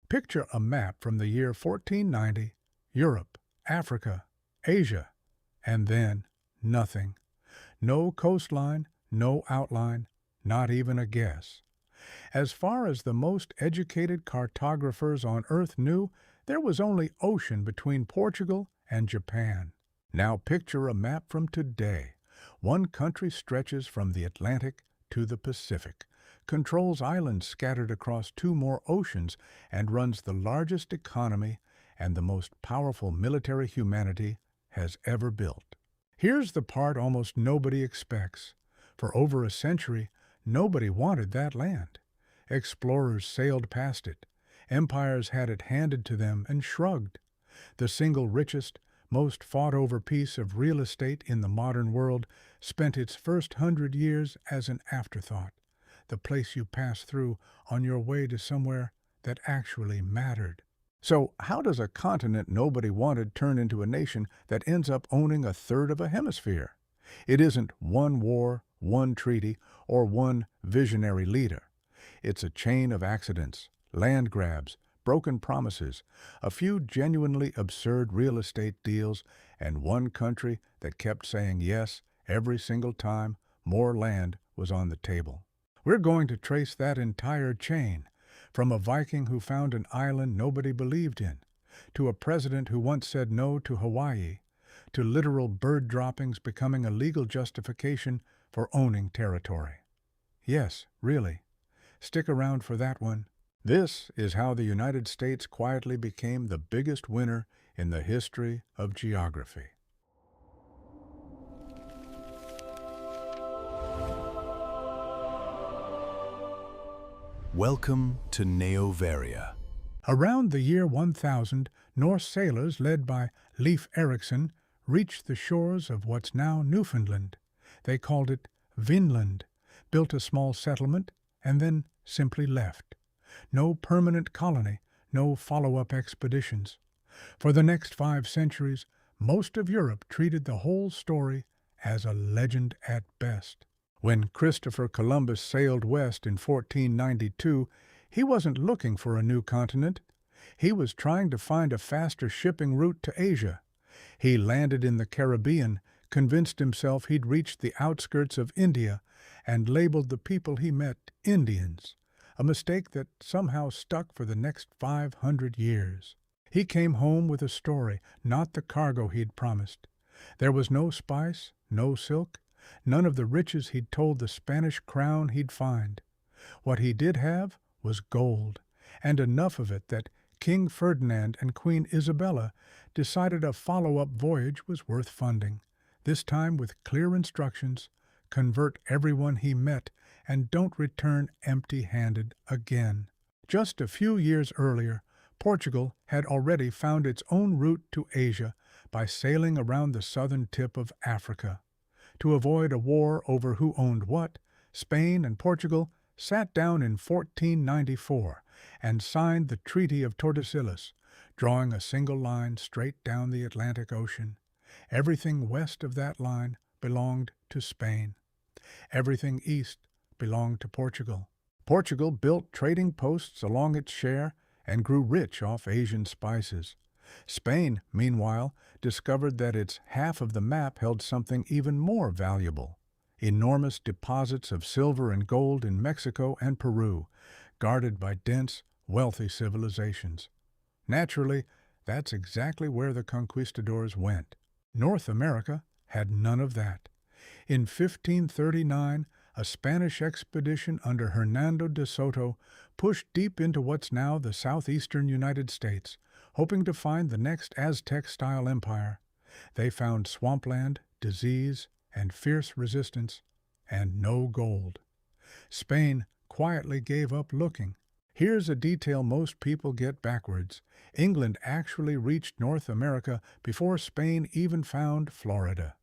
Picture a map from the year 1490, Europe, Africa, Asia, and then nothing. No coastline, no outline, not even a guess. As far as the most educated cartographers on Earth knew, there was only ocean between Portugal and Japan. Now picture a map from today. One country stretches from the Atlantic to the Pacific, controls islands scattered across two more oceans, and runs the largest economy and the most powerful military humanity has ever built. Here's the part almost nobody expects. For over a century, nobody wanted that land. Explorers sailed past it. Empires had it handed to them and shrugged. The single richest, most fought-over piece of real estate in the modern world spent its first 100 years as an afterthought, the place you pass through on your way to somewhere that actually mattered. So how does a continent nobody wanted turn into a nation that ends up owning a third of a hemisphere? It isn't one war, one treaty, or one visionary leader. It's a chain of accidents, land grabs, broken promises, a few genuinely absurd real estate deals, and one country that kept saying yes every single time more land was on the table. We're going to trace that entire chain, from a Viking who found an island nobody believed in, to a president who once said no to Hawaii, to literal bird droppings becoming a legal justification for owning territory. Yes, really. Stick around for that one. This is how the United States quietly became the biggest winner in the history of geography. Welcome to Neovaria. Around the year 1000, Norse sailors led by Leif Erikson reached the shores of what's now Newfoundland. They called it Vinland, built a small settlement, and then simply left. No permanent colony, no follow-up expeditions. For the next 5 centuries, most of Europe treated the whole story as a legend at best. When Christopher Columbus sailed west in 1492, he wasn't looking for a new continent. He was trying to find a faster shipping route to Asia. He landed in the Caribbean, convinced himself he'd reached the outskirts of India, and labeled the people he met Indians, a mistake that somehow stuck for the next 500 years. He came home with a story, not the cargo he'd promised. There was no spice, no silk, none of the riches he'd told the Spanish crown he'd find. What he did have was gold, and enough of it that King Ferdinand and Queen Isabella decided a follow-up voyage was worth funding, this time with clear instructions: convert everyone he met and don't return empty-handed again. Just a few years earlier, Portugal had already found its own route to Asia by sailing around the southern tip of Africa. To avoid a war over who owned what, Spain and Portugal sat down in 1494 and signed the Treaty of Tordesillas, drawing a single line straight down the Atlantic Ocean. Everything west of that line belonged to Spain. Everything east belonged to Portugal. Portugal built trading posts along its share and grew rich off Asian spices. Spain, meanwhile, discovered that its half of the map held something even more valuable: enormous deposits of silver and gold in Mexico and Peru, guarded by dense, wealthy civilizations. Naturally, that's exactly where the conquistadors went. North America had none of that. In 1539, a Spanish expedition under Hernando de Soto pushed deep into what's now the southeastern United States, hoping to find the next Aztec-style empire. They found swampland, disease, and fierce resistance, and no gold. Spain quietly gave up looking. Here's a detail most people get backwards. England actually reached North America before Spain even found Florida.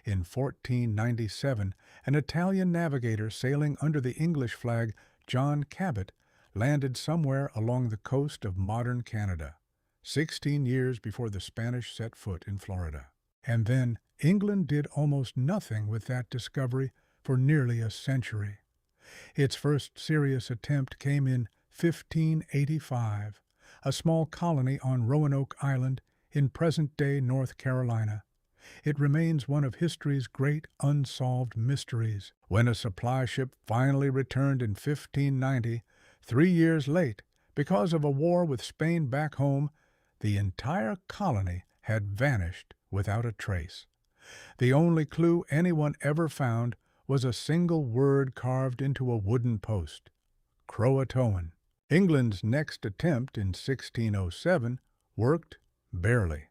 In 1497, an Italian navigator sailing under the English flag, John Cabot, landed somewhere along the coast of modern Canada, 16 years before the Spanish set foot in Florida. And then England did almost nothing with that discovery for nearly a century. Its first serious attempt came in 1585. a small colony on Roanoke Island in present-day North Carolina. It remains one of history's great unsolved mysteries. When a supply ship finally returned in 1590, 3 years late, because of a war with Spain back home, the entire colony had vanished without a trace. The only clue anyone ever found was a single word carved into a wooden post: Croatoan. England's next attempt in 1607 worked barely.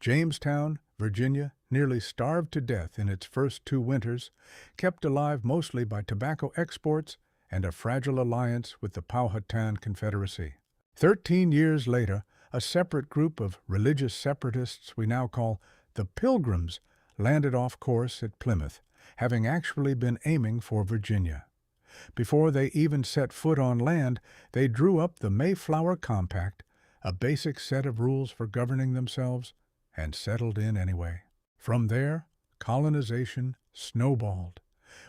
Jamestown, Virginia, nearly starved to death in its first 2 winters, kept alive mostly by tobacco exports and a fragile alliance with the Powhatan Confederacy. 13 years later, a separate group of religious separatists we now call the Pilgrims landed off course at Plymouth, having actually been aiming for Virginia. Before they even set foot on land, they drew up the Mayflower Compact, a basic set of rules for governing themselves, and settled in anyway. From there, colonization snowballed.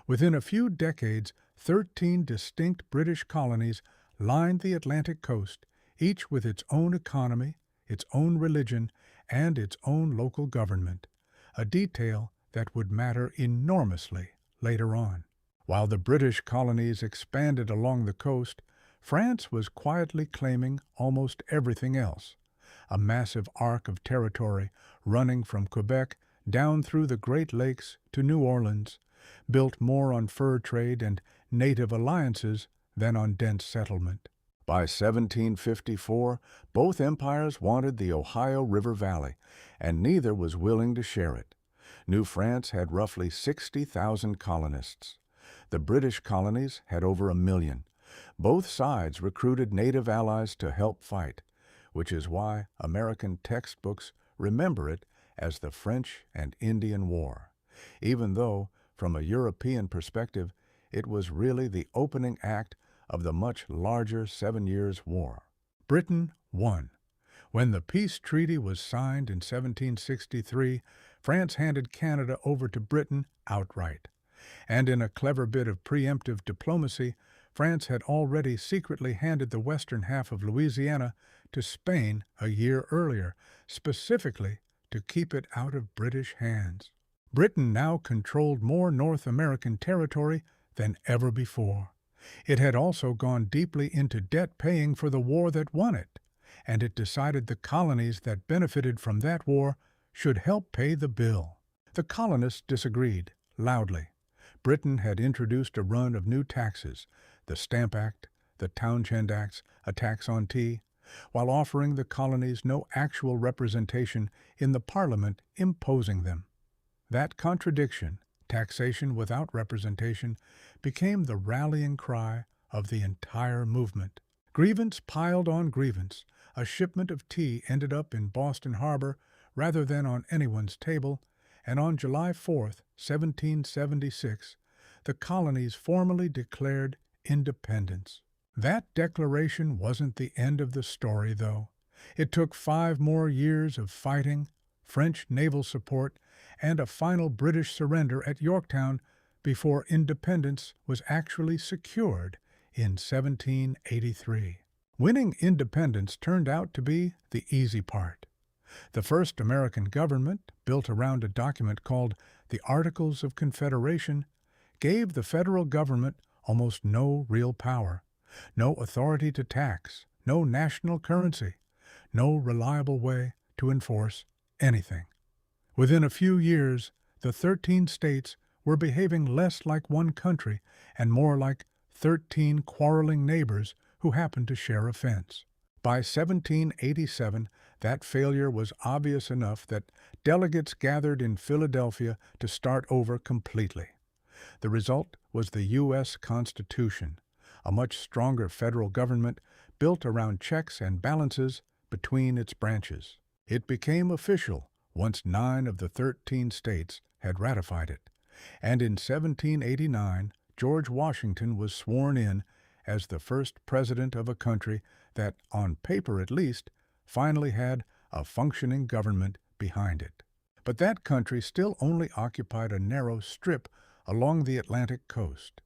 Within a few decades, 13 distinct British colonies lined the Atlantic coast, each with its own economy, its own religion, and its own local government, a detail that would matter enormously later on. While the British colonies expanded along the coast, France was quietly claiming almost everything else, a massive arc of territory running from Quebec down through the Great Lakes to New Orleans, built more on fur trade and native alliances than on dense settlement. By 1754, both empires wanted the Ohio River Valley, and neither was willing to share it. New France had roughly 60,000 colonists. The British colonies had over 1 million. Both sides recruited native allies to help fight, which is why American textbooks remember it as the French and Indian War, even though, from a European perspective, it was really the opening act of the much larger 7 Years' War. Britain won. When the peace treaty was signed in 1763, France handed Canada over to Britain outright. And in a clever bit of preemptive diplomacy, France had already secretly handed the western half of Louisiana to Spain a year earlier, specifically to keep it out of British hands. Britain now controlled more North American territory than ever before. It had also gone deeply into debt paying for the war that won it, and it decided the colonies that benefited from that war should help pay the bill. The colonists disagreed, loudly. Britain had introduced a run of new taxes, the Stamp Act, the Townshend Acts, a tax on tea, while offering the colonies no actual representation in the Parliament imposing them. That contradiction, taxation without representation, became the rallying cry of the entire movement. Grievance piled on grievance. A shipment of tea ended up in Boston Harbor rather than on anyone's table, and on July 4, 1776, the colonies formally declared independence. That declaration wasn't the end of the story, though. It took 5 more years of fighting, French naval support, and a final British surrender at Yorktown before independence was actually secured in 1783. Winning independence turned out to be the easy part. The first American government, built around a document called the Articles of Confederation, gave the federal government almost no real power, no authority to tax, no national currency, no reliable way to enforce anything. Within a few years, the 13 states were behaving less like one country and more like 13 quarreling neighbors who happened to share a fence. By 1787, that failure was obvious enough that delegates gathered in Philadelphia to start over completely. The result was the U.S. Constitution, a much stronger federal government built around checks and balances between its branches. It became official once 9 of the 13 states had ratified it, and in 1789 George Washington was sworn in as the first president of a country that, on paper at least, finally had a functioning government behind it. But that country still only occupied a narrow strip along the Atlantic coast.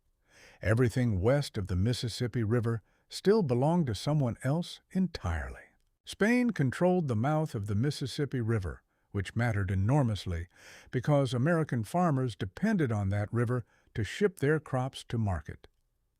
Everything west of the Mississippi River still belonged to someone else entirely. Spain controlled the mouth of the Mississippi River, which mattered enormously because American farmers depended on that river to ship their crops to market.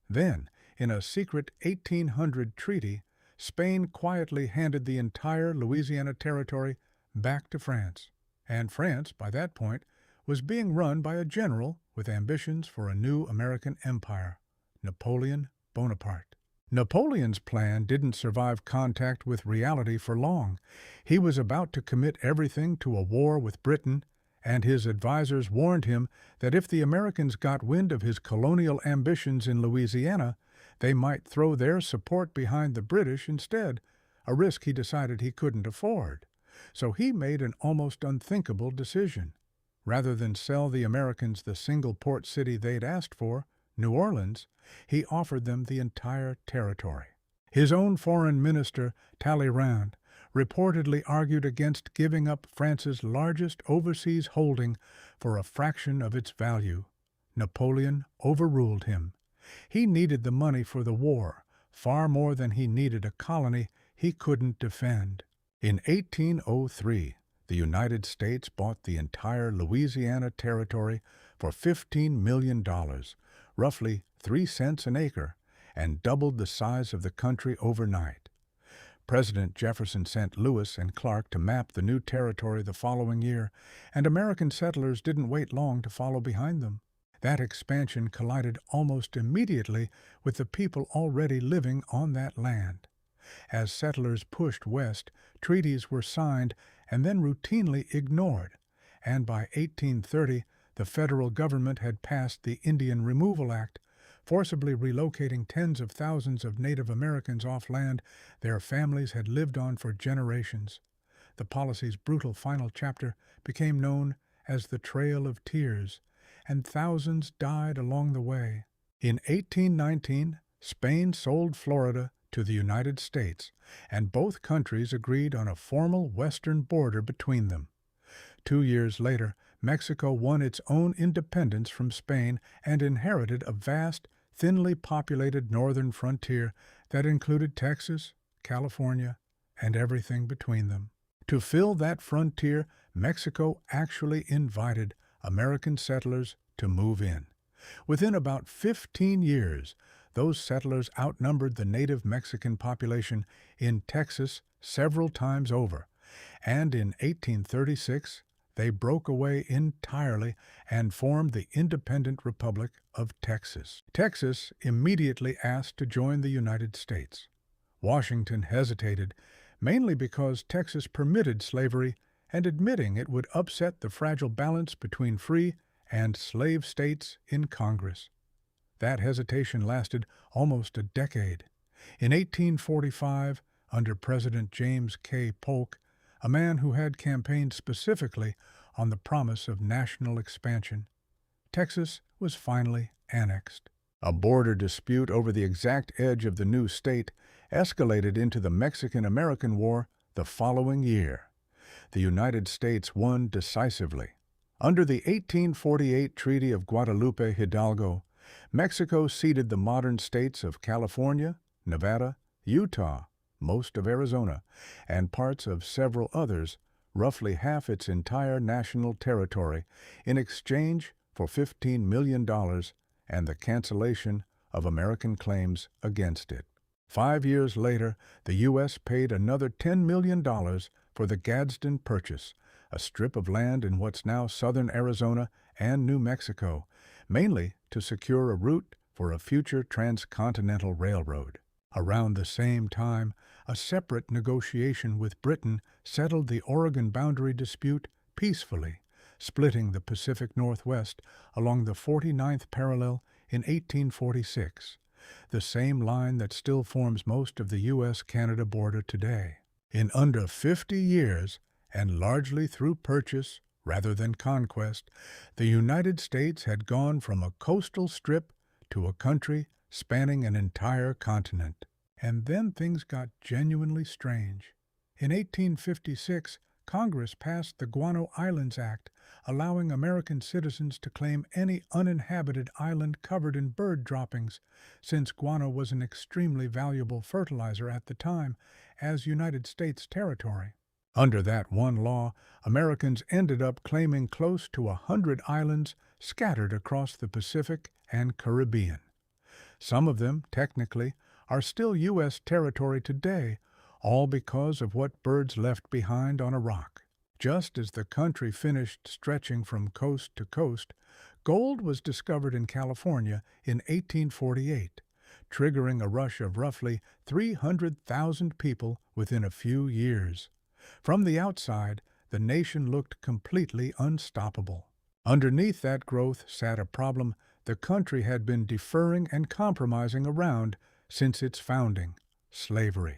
Then, in a secret 1800 treaty, Spain quietly handed the entire Louisiana territory back to France. And France, by that point, was being run by a general with ambitions for a new American empire, Napoleon Bonaparte. Napoleon's plan didn't survive contact with reality for long. He was about to commit everything to a war with Britain, and his advisors warned him that if the Americans got wind of his colonial ambitions in Louisiana, they might throw their support behind the British instead, a risk he decided he couldn't afford. So he made an almost unthinkable decision. Rather than sell the Americans the single port city they'd asked for, New Orleans, he offered them the entire territory. His own foreign minister, Talleyrand, reportedly argued against giving up France's largest overseas holding for a fraction of its value. Napoleon overruled him. He needed the money for the war, far more than he needed a colony he couldn't defend. In 1803, the United States bought the entire Louisiana territory for $15 million, roughly 3 cents an acre, and doubled the size of the country overnight. President Jefferson sent Lewis and Clark to map the new territory the following year, and American settlers didn't wait long to follow behind them. That expansion collided almost immediately with the people already living on that land. As settlers pushed west, treaties were signed and then routinely ignored, and by 1830 the federal government had passed the Indian Removal Act, forcibly relocating tens of thousands of Native Americans off land their families had lived on for generations. The policy's brutal final chapter became known as the Trail of Tears, and thousands died along the way. In 1819, Spain sold Florida to the United States, and both countries agreed on a formal western border between them. 2 years later, Mexico won its own independence from Spain and inherited a vast, thinly populated northern frontier that included Texas, California, and everything between them. To fill that frontier, Mexico actually invited American settlers to move in. Within about 15 years, those settlers outnumbered the native Mexican population in Texas several times over, and in 1836 they broke away entirely and formed the independent Republic of Texas. Texas immediately asked to join the United States. Washington hesitated, mainly because Texas permitted slavery and admitting it would upset the fragile balance between free and slave states in Congress. That hesitation lasted almost a decade. In 1845, under President James K. Polk, a man who had campaigned specifically on the promise of national expansion, Texas was finally annexed. A border dispute over the exact edge of the new state escalated into the Mexican-American War the following year. The United States won decisively. Under the 1848 Treaty of Guadalupe Hidalgo, Mexico ceded the modern states of California, Nevada, Utah, most of Arizona, and parts of several others, roughly half its entire national territory, in exchange for $15 million and the cancellation of American claims against it. 5 years later, the U.S. paid another $10 million for the Gadsden Purchase, a strip of land in what's now southern Arizona and New Mexico, mainly to secure a route for a future transcontinental railroad. Around the same time, a separate negotiation with Britain settled the Oregon boundary dispute peacefully, splitting the Pacific Northwest along the 49th parallel in 1846, the same line that still forms most of the U.S.-Canada border today. In under 50 years, and largely through purchase rather than conquest, the United States had gone from a coastal strip to a country spanning an entire continent. And then things got genuinely strange. In 1856, Congress passed the Guano Islands Act, allowing American citizens to claim any uninhabited island covered in bird droppings, since guano was an extremely valuable fertilizer at the time as United States territory. Under that one law, Americans ended up claiming close to 100 islands scattered across the Pacific and Caribbean. Some of them, technically, are still U.S. territory today, all because of what birds left behind on a rock. Just as the country finished stretching from coast to coast, gold was discovered in California in 1848, triggering a rush of roughly 300,000 people within a few years. From the outside, the nation looked completely unstoppable. Underneath that growth sat a problem the country had been deferring and compromising around since its founding: slavery.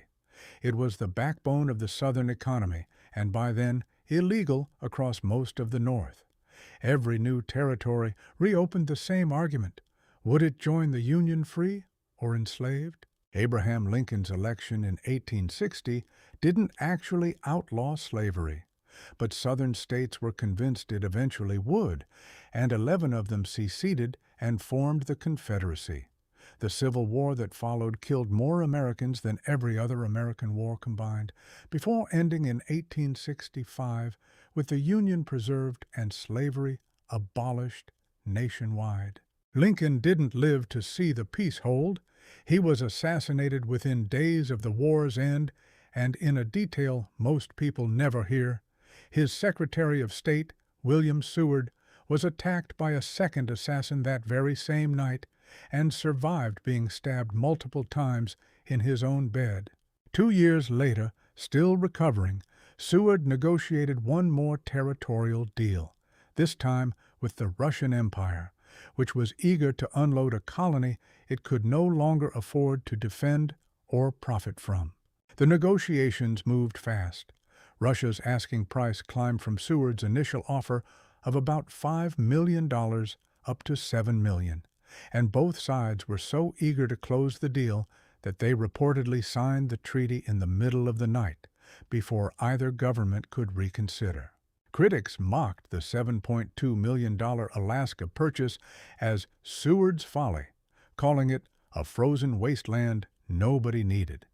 It was the backbone of the Southern economy, and by then illegal across most of the North. Every new territory reopened the same argument: would it join the Union free or enslaved? Abraham Lincoln's election in 1860 didn't actually outlaw slavery, but Southern states were convinced it eventually would, and 11 of them seceded and formed the Confederacy. The Civil War that followed killed more Americans than every other American war combined, before ending in 1865 with the Union preserved and slavery abolished nationwide. Lincoln didn't live to see the peace hold. He was assassinated within days of the war's end, and in a detail most people never hear, his Secretary of State, William Seward, was attacked by a second assassin that very same night and survived being stabbed multiple times in his own bed. 2 years later, still recovering, Seward negotiated one more territorial deal, this time with the Russian Empire, which was eager to unload a colony it could no longer afford to defend or profit from. The negotiations moved fast. Russia's asking price climbed from Seward's initial offer of about $5 million up to $7 million, and both sides were so eager to close the deal that they reportedly signed the treaty in the middle of the night, before either government could reconsider. Critics mocked the $7.2 million Alaska Purchase as Seward's folly, calling it a frozen wasteland nobody needed.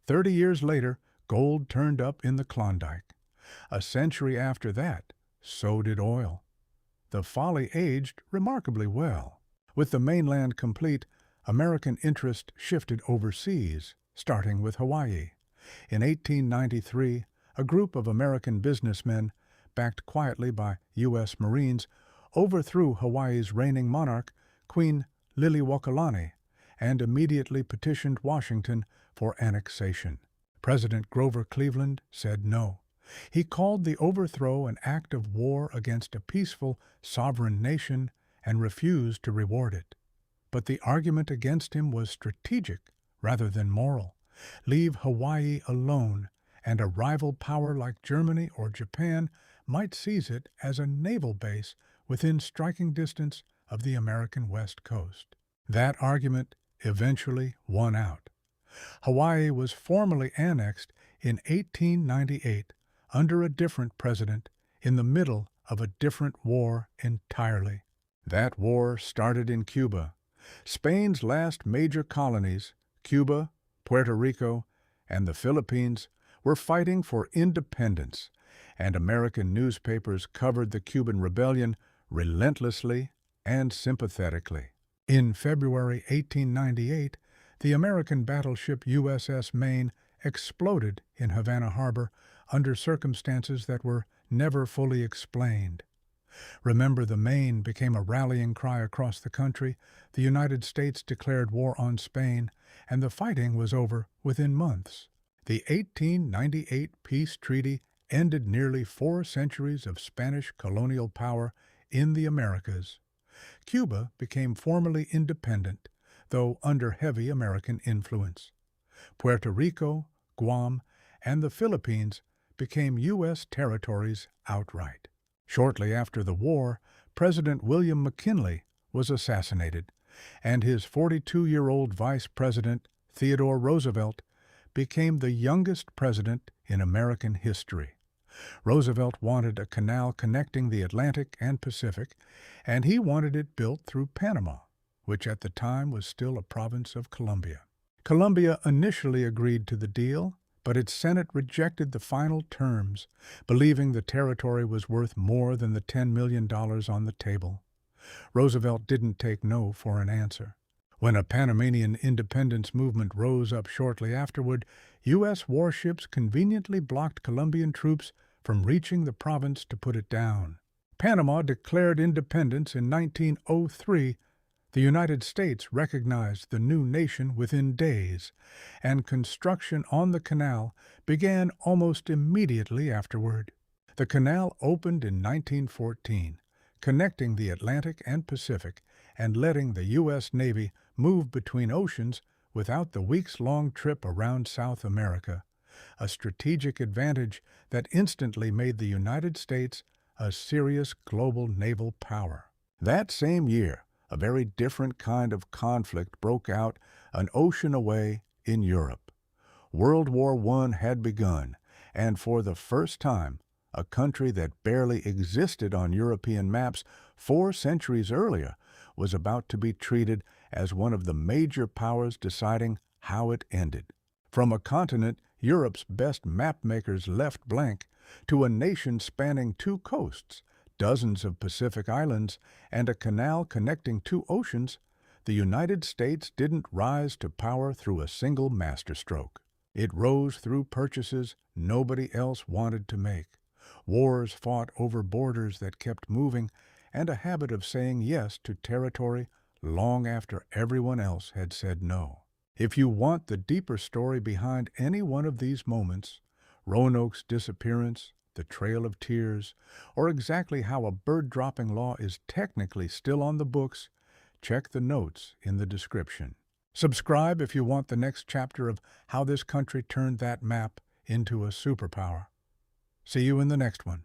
30 years later, gold turned up in the Klondike. A century after that, so did oil. The folly aged remarkably well. With the mainland complete, American interest shifted overseas, starting with Hawaii. In 1893, a group of American businessmen, backed quietly by U.S. Marines, overthrew Hawaii's reigning monarch, Queen Liliuokalani, and immediately petitioned Washington for annexation. President Grover Cleveland said no. He called the overthrow an act of war against a peaceful, sovereign nation and refused to reward it. But the argument against him was strategic rather than moral. Leave Hawaii alone, and a rival power like Germany or Japan might seize it as a naval base within striking distance of the American West Coast. That argument eventually won out. Hawaii was formally annexed in 1898 under a different president in the middle of a different war entirely. That war started in Cuba. Spain's last major colonies, Cuba, Puerto Rico, and the Philippines, were fighting for independence, and American newspapers covered the Cuban rebellion relentlessly and sympathetically. In February 1898, the American battleship USS Maine exploded in Havana Harbor under circumstances that were never fully explained. Remember, the Maine became a rallying cry across the country, the United States declared war on Spain, and the fighting was over within months. The 1898 peace treaty ended nearly 4 centuries of Spanish colonial power in the Americas. Cuba became formally independent, though under heavy American influence. Puerto Rico, Guam, and the Philippines became U.S. territories outright. Shortly after the war, President William McKinley was assassinated, and his 42-year-old Vice President, Theodore Roosevelt, became the youngest president in American history. Roosevelt wanted a canal connecting the Atlantic and Pacific, and he wanted it built through Panama, which at the time was still a province of Colombia. Colombia initially agreed to the deal, but its Senate rejected the final terms, believing the territory was worth more than the $10 million on the table. Roosevelt didn't take no for an answer. When a Panamanian independence movement rose up shortly afterward, U.S. warships conveniently blocked Colombian troops from reaching the province to put it down. Panama declared independence in 1903. The United States recognized the new nation within days, and construction on the canal began almost immediately afterward. The canal opened in 1914, connecting the Atlantic and Pacific and letting the U.S. Navy move between oceans without the weeks-long trip around South America, a strategic advantage that instantly made the United States a serious global naval power. That same year, a very different kind of conflict broke out an ocean away in Europe. World War I had begun, and for the first time, a country that barely existed on European maps 4 centuries earlier was about to be treated as one of the major powers deciding how it ended. From a continent Europe's best mapmakers left blank to a nation spanning 2 coasts, dozens of Pacific islands, and a canal connecting 2 oceans, the United States didn't rise to power through a single masterstroke. It rose through purchases nobody else wanted to make, wars fought over borders that kept moving, and a habit of saying yes to territory long after everyone else had said no. If you want the deeper story behind any one of these moments, Roanoke's disappearance, the Trail of Tears, or exactly how a bird-dropping law is technically still on the books, check the notes in the description. Subscribe if you want the next chapter of how this country turned that map into a superpower. See you in the next one.